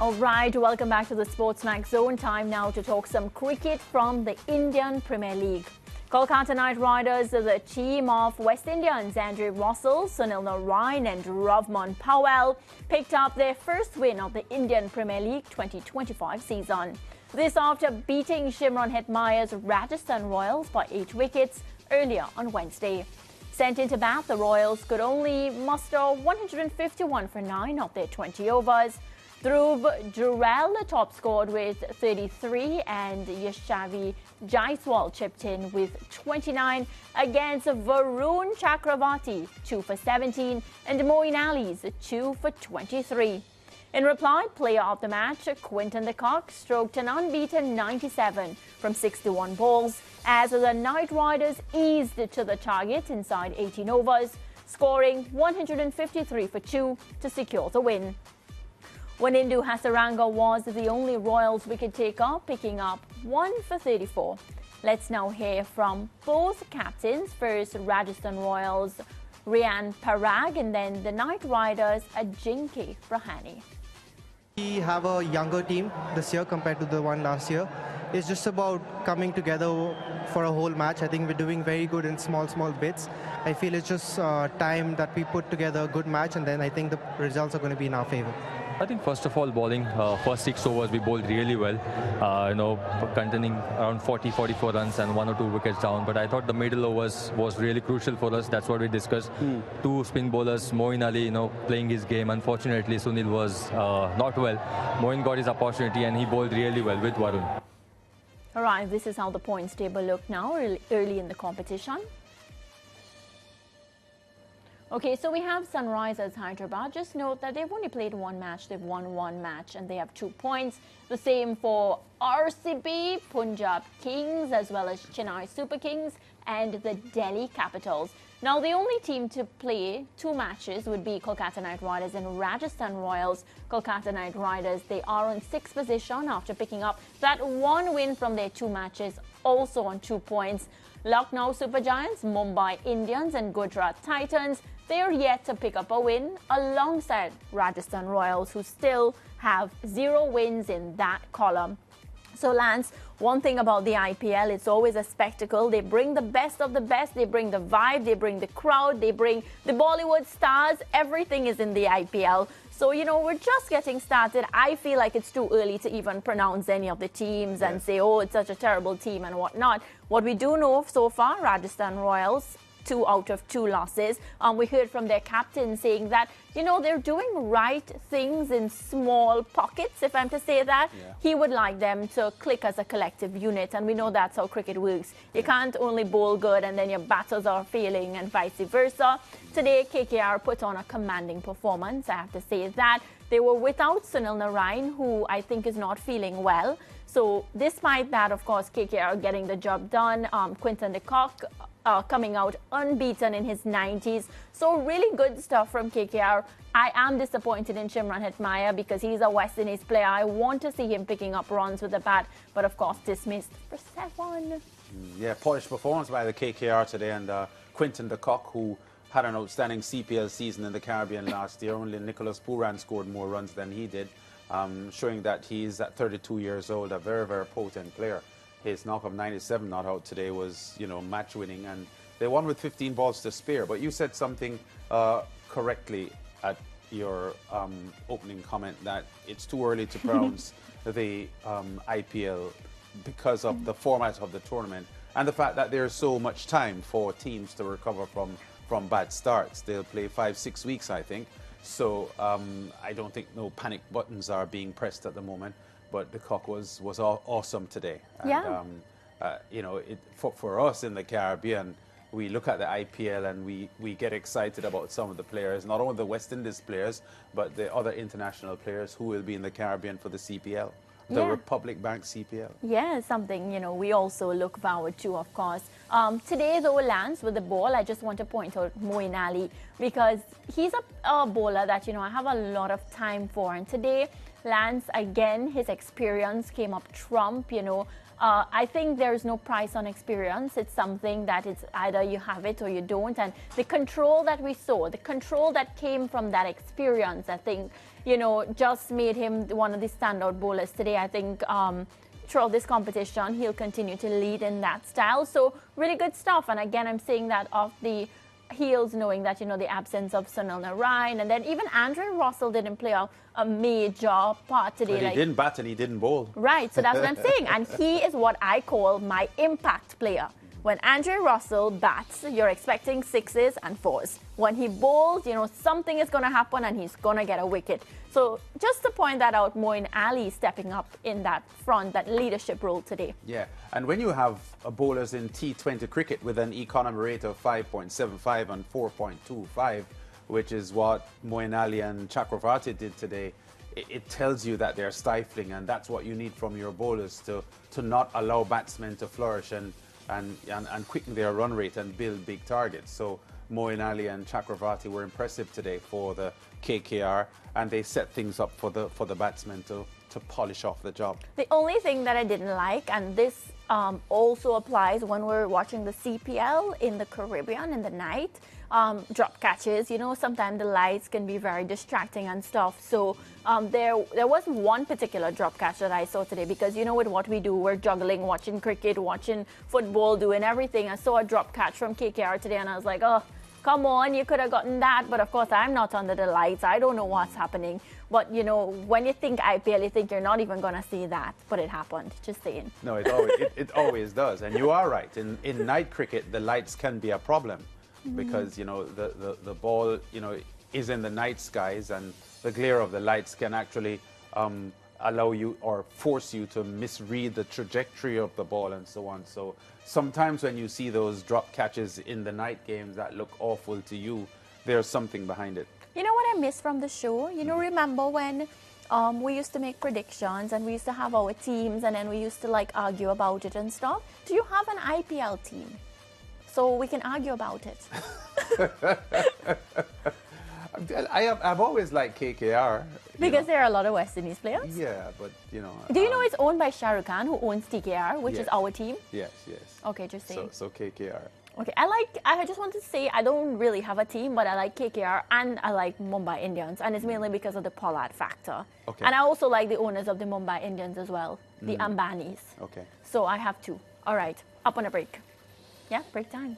All right, welcome back to the SportsMax Zone. Time now to talk some cricket from the Indian Premier League. Kolkata Knight Riders, the team of West Indians Andre Russell, Sunil Narine and Ravman Powell, picked up their first win of the Indian Premier League 2025 season. This after beating Shimron Hetmeyer's Rajasthan Royals by 8 wickets earlier on Wednesday. Sent into bat, the Royals could only muster 151 for 9 of their 20 overs. Dhruv Jurel top scored with 33 and Yashavi Jaiswal chipped in with 29 against Varun Chakravarti 2 for 17 and Moeen Ali's 2 for 23. In reply, player of the match Quinton the Kock stroked an unbeaten 97 from 61 balls as the Knight Riders eased to the target inside 18 overs, scoring 153 for 2 to secure the win. Wanindu Hasaranga was the only Royals wicket taker, picking up 1 for 34. Let's now hear from both captains. First, Rajasthan Royals Rian Parag and then the Knight Riders Ajinkya Rahane. We have a younger team this year compared to the one last year. It's just about coming together for a whole match. I think we're doing very good in small bits. I feel it's just time that we put together a good match, and then I think the results are going to be in our favor. I think first of all, bowling, first 6 overs we bowled really well, containing around 40-44 runs and 1 or 2 wickets down. But I thought the middle overs was really crucial for us. That's what we discussed. 2 spin bowlers, Moeen Ali, playing his game. Unfortunately, Sunil was not well. Moeen got his opportunity and he bowled really well with Varun. All right, this is how the points table look now early in the competition. Okay, so we have Sunrisers Hyderabad. Just note that they've only played 1 match. They've won 1 match and they have 2 points. The same for RCB, Punjab Kings, as well as Chennai Super Kings and the Delhi Capitals. Now, the only team to play 2 matches would be Kolkata Knight Riders and Rajasthan Royals. Kolkata Knight Riders, they are on 6th position after picking up that 1 win from their 2 matches, also on 2 points. Lucknow Super Giants, Mumbai Indians and Gujarat Titans, they are yet to pick up a win alongside Rajasthan Royals, who still have 0 wins in that column. So Lance, one thing about the IPL, it's always a spectacle. They bring the best of the best. They bring the vibe. They bring the crowd. They bring the Bollywood stars. Everything is in the IPL. So, we're just getting started. I feel like it's too early to even pronounce any of the teams and say, oh, it's such a terrible team and whatnot. What we do know so far, Rajasthan Royals, 2 out of 2 losses. We heard from their captain saying that, they're doing right things in small pockets, if I'm to say that. Yeah. He would like them to click as a collective unit, and we know that's how cricket works. You can't only bowl good and then your batters are failing and vice versa. Today, KKR put on a commanding performance, I have to say that. They were without Sunil Narine, who I think is not feeling well. So despite that, of course, KKR getting the job done. Quinton the Kock coming out unbeaten in his 90s. So really good stuff from KKR. I am disappointed in Shimron Hetmeyer because he's a West Indies player. I want to see him picking up runs with the bat, but of course dismissed for 7. Yeah, polished performance by the KKR today, and Quinton de Kock, who had an outstanding CPL season in the Caribbean last year. Only Nicholas Pooran scored more runs than he did, showing that he's at 32 years old, a very, very potent player. His knock of 97 not out today was, match winning, and they won with 15 balls to spare. But you said something correctly at your opening comment that it's too early to pronounce the IPL because of the format of the tournament and the fact that there's so much time for teams to recover from bad starts. They'll play 5-6 weeks, I think. So I don't think no panic buttons are being pressed at the moment. But the Kock was awesome today. And, for us in the Caribbean, we look at the IPL and we get excited about some of the players, not only the West Indies players, but the other international players who will be in the Caribbean for the CPL, the Republic Bank CPL. Yeah, something, we also look forward to, of course. Today, though, Lance, with the ball, I just want to point out Moeen Ali because he's a bowler that, I have a lot of time for. And today, Lance, again, his experience came up trump, I think there's no price on experience. It's something that it's either you have it or you don't. And the control that we saw, the control that came from that experience, I think, you know, just made him one of the standout bowlers today. I think throughout this competition, he'll continue to lead in that style. So really good stuff. And again, I'm saying that off the heels, knowing that, you know, the absence of Sunil Narine, and then even Andre Russell didn't play a major part today. But he didn't bat and he didn't bowl. Right, so that's what I'm saying. And he is what I call my impact player. When Andre Russell bats, you're expecting 6s and 4s. When he bowls, you know, something is going to happen and he's going to get a wicket. So just to point that out, Moeen Ali stepping up in that front, that leadership role today. Yeah, and when you have bowlers in T20 cricket with an economy rate of 5.75 and 4.25, which is what Moeen Ali and Chakravarti did today, it tells you that they're stifling, and that's what you need from your bowlers to not allow batsmen to flourish and quicken their run rate and build big targets. So Moeen Ali and Chakravarti were impressive today for the KKR, and they set things up for the batsmen to polish off the job. The only thing that I didn't like, and this also applies when we're watching the CPL in the Caribbean in the night, drop catches, you know, sometimes the lights can be very distracting and stuff. So there was one particular drop catch that I saw today, because, you know, with what we do, we're juggling, watching cricket, watching football, doing everything. I saw a drop catch from KKR today and I was like, oh, come on, you could have gotten that. But of course, I'm not under the lights. I don't know what's happening. But, you know, when you think IPL, you think you're not even going to see that. But it happened. Just saying. No, it always does. And you are right. In night cricket, the lights can be a problem because, you know, the ball, you know, is in the night skies, and the glare of the lights can actually allow you or force you to misread the trajectory of the ball and so on. So sometimes when you see those drop catches in the night games that look awful to you, there's something behind it. You know what I miss from the show? You know, remember when we used to make predictions and we used to have our teams and then we used to like argue about it and stuff? Do you have an IPL team? So we can argue about it. I've always liked KKR. Because there are a lot of West Indies players? Yeah, but, you know... Do you know it's owned by Shah Rukh Khan, who owns TKR, which is our team? Yes. Okay, just saying. So KKR. Okay, I just want to say I don't really have a team, but I like KKR and I like Mumbai Indians, and it's mainly because of the Pollard factor. Okay. And I also like the owners of the Mumbai Indians as well, the Ambanis. Okay. So I have two. All right, up on a break. Yeah, break time.